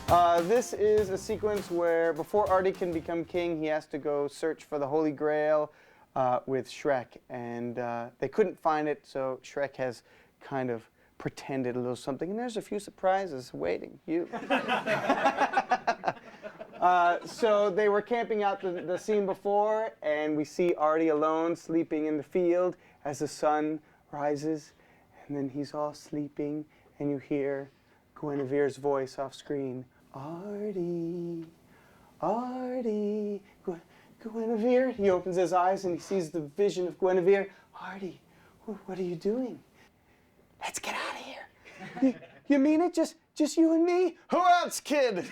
This is a sequence where before Artie can become king, he has to go search for the Holy Grail with Shrek. And they couldn't find it, so Shrek has kind of pretended a little something. And there's a few surprises waiting you. So they were camping out the scene before, and we see Artie alone sleeping in the field as the sun rises. And then he's all sleeping, and you hear Guinevere's voice off screen. Artie, Artie, Guinevere. He opens his eyes and he sees the vision of Guinevere. Artie, what are you doing? Let's get out of here. You mean it? Just you and me? Who else, kid?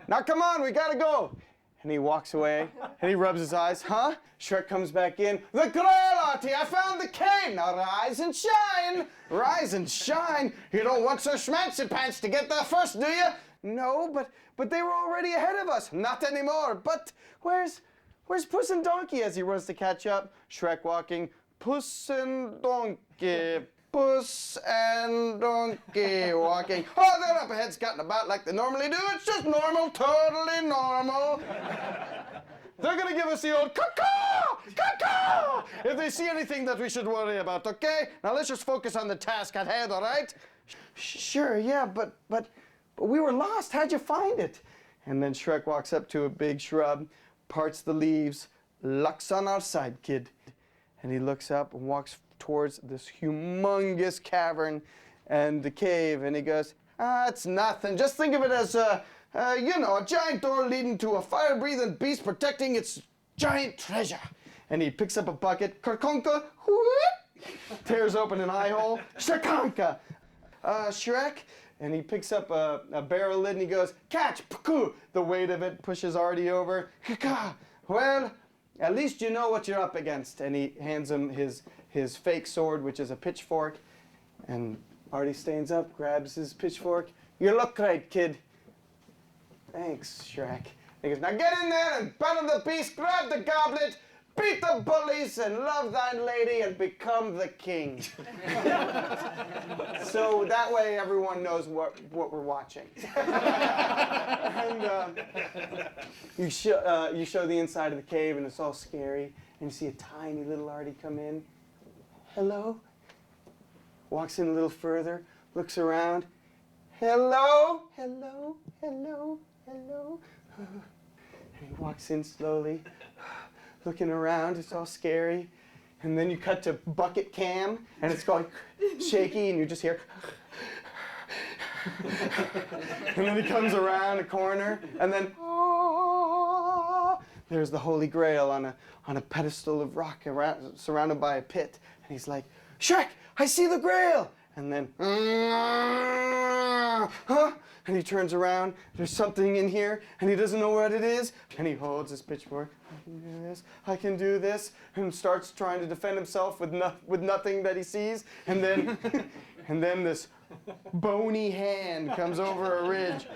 Now come on, we gotta go. And he walks away and he rubs his eyes. Huh? Shrek comes back in. The Grail, Artie, I found the cave. Now rise and shine. Rise and shine. You don't want so schmancy pants to get there first, do you? No, but they were already ahead of us. Not anymore. But where's Puss and Donkey as he runs to catch up? Shrek walking. Puss and Donkey. Puss and Donkey walking. Oh, they're up ahead scutting about like they normally do. It's just normal, totally normal. They're gonna give us the old caw-caw, caw-caw, if they see anything that we should worry about, okay? Now let's just focus on the task at hand, all right? Sure, yeah, but we were lost. How'd you find it? And then Shrek walks up to a big shrub, parts the leaves. Luck's on our side, kid. And he looks up and walks towards this humongous cavern and the cave, and he goes, it's nothing. Just think of it as a giant door leading to a fire-breathing beast protecting its giant treasure. And he picks up a bucket, karkonka, whoop, tears open an eye hole, shakanka, Shrek, and he picks up a barrel lid and he goes, catch, puku. The weight of it pushes Artie over, kaka. Well, at least you know what you're up against. And he hands him his fake sword, which is a pitchfork. And Artie stands up, grabs his pitchfork. You look great, kid. Thanks, Shrek. He goes, now get in there and battle the beast, grab the goblet, beat the bullies, and love thine lady, and become the king. So that way everyone knows what we're watching. And you show the inside of the cave, and it's all scary. And you see a tiny little Artie come in. Hello? Walks in a little further, looks around. Hello? Hello? Hello? Hello? And he walks in slowly, looking around. It's all scary. And then you cut to bucket cam, and it's going shaky, and you just hear. And then he comes around a corner, and then there's the Holy Grail on a pedestal of rock surrounded by a pit. And he's like, Shrek, I see the Grail! And then, huh? And he turns around, there's something in here, and he doesn't know what it is. And he holds his pitchfork, I can do this, I can do this, and starts trying to defend himself with nothing that he sees. And then, and then this bony hand comes over a ridge.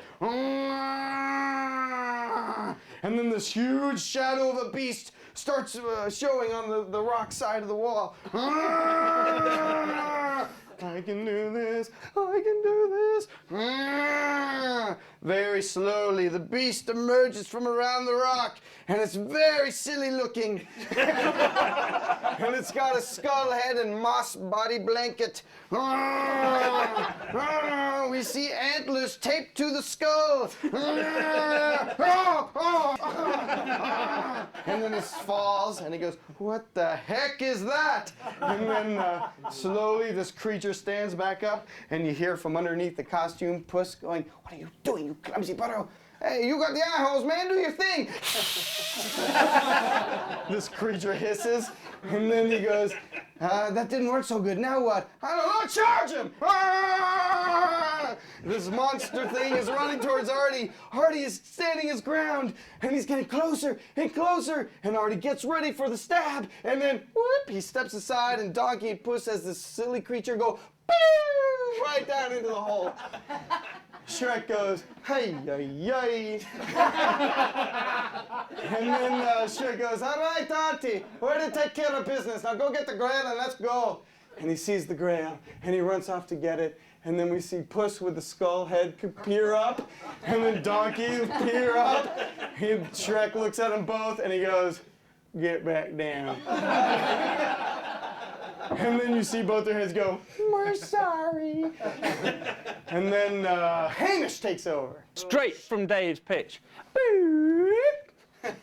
And then this huge shadow of a beast starts showing on the rock side of the wall. I can do this, I can do this. Very slowly, the beast emerges from around the rock, and it's very silly looking. And it's got a skull head and moss body blanket. We see antlers taped to the skull. And then it falls, and he goes, what the heck is that? And then slowly this creature stands back up, and you hear from underneath the costume Puss going, what are you doing, you clumsy butto? Hey, you got the eye holes, man, do your thing. This creature hisses, and then he goes, that didn't work so good, now what? I don't know, charge him! This monster thing is running towards Artie. Artie is standing his ground, and he's getting closer and closer, and Artie gets ready for the stab, and then, whoop, he steps aside, and Donkey and Puss, as this silly creature, go, pew, right down into the hole. Shrek goes, hey, yay. And then Shrek goes, all right, Artie, we're to take care of business. Now go get the Grail and let's go. And he sees the Grail, and he runs off to get it, and then we see Puss with the skull head peer up, and then Donkey peer up. And Shrek looks at them both, and he goes, "Get back down." And then you see both their heads go, "We're sorry." And then Hamish takes over. Straight from Dave's pitch.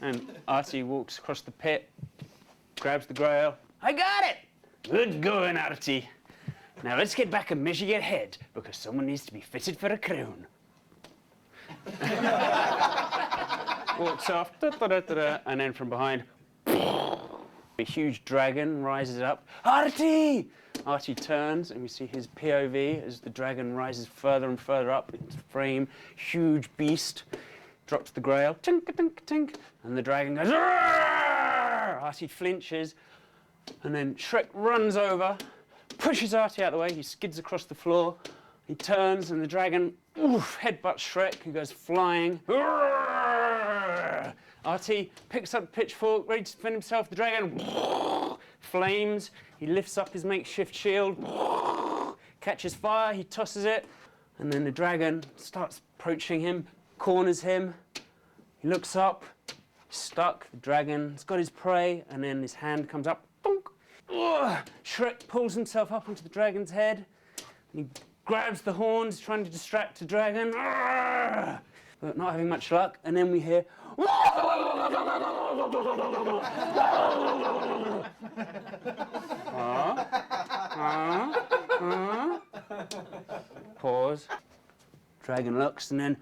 And Artie walks across the pit, grabs the Grail. "I got it! Good going, Artie. Now let's get back and measure your head, because someone needs to be fitted for a crown." Walks off, and then from behind, a huge dragon rises up. "Artie!" Artie turns, and we see his POV as the dragon rises further and further up into frame. Huge beast. Drops the Grail. Tink, tink, tink. And the dragon goes, "Arrgh!" Artie flinches. And then Shrek runs over, pushes Artie out of the way. He skids across the floor. He turns, and the dragon headbutts Shrek, who goes flying. Arrgh! Artie picks up the pitchfork, ready to defend himself. The dragon flames. He lifts up his makeshift shield, catches fire. He tosses it, and then the dragon starts approaching him, corners him. He looks up, stuck. The dragon's got his prey, and then his hand comes up. Bonk. Shrek pulls himself up onto the dragon's head. He grabs the horns, trying to distract the dragon. But not having much luck. And then we hear. Pause. Dragon looks, and then.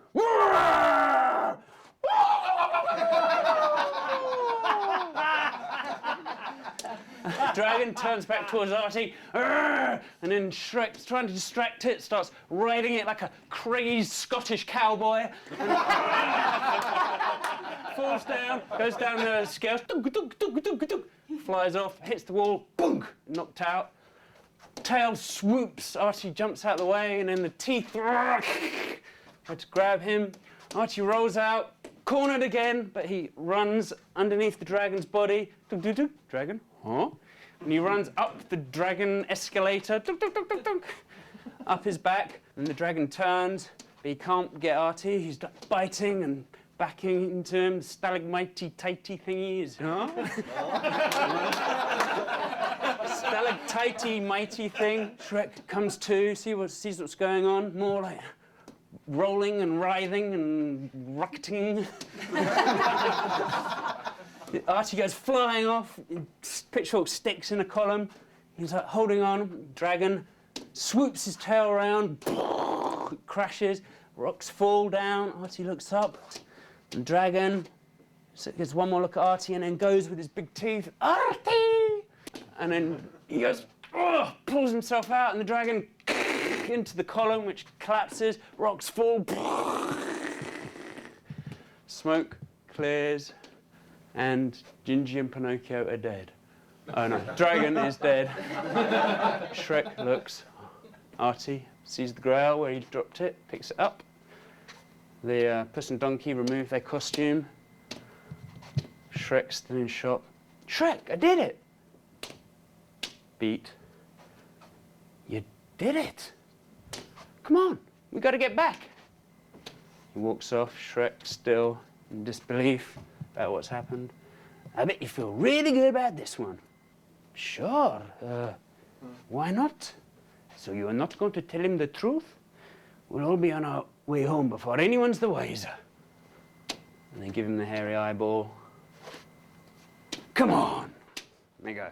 Dragon turns back towards Artie, and then Shrek's trying to distract it, starts riding it like a crazed Scottish cowboy, and falls down, goes down the scales, flies off, hits the wall, boom, knocked out. Tail swoops, Artie jumps out of the way, and then the teeth try to grab him. Artie rolls out, cornered again, but he runs underneath the dragon's body. Dragon, huh? And he runs up the dragon escalator, up his back, and the dragon turns, but he can't get Artie. He's biting and backing into him, stalagmitey-tighty thingies. Huh? Stalactitey-mighty thing. Shrek comes to, sees what's going on, more like rolling and writhing and rocketing. Artie goes flying off, pitchfork sticks in a column. He's like holding on, dragon swoops his tail around, crashes, rocks fall down. Artie looks up, the dragon gets one more look at Artie and then goes with his big teeth, "Artie!" And then he goes, pulls himself out, and the dragon into the column, which collapses, rocks fall, smoke clears, and Gingy and Pinocchio are dead. Oh no, dragon is dead. Shrek looks. Artie sees the Grail where he dropped it, picks it up. The Puss and Donkey remove their costume. Shrek's still in shock. "Shrek, I did it!" Beat. "You did it! Come on, we got to get back." He walks off, Shrek still in disbelief about what's happened. "I bet you feel really good about this one." "Sure. Why not? So you are not going to tell him the truth? We'll all be on our way home before anyone's the wiser." And they give him the hairy eyeball. "Come on." And they go.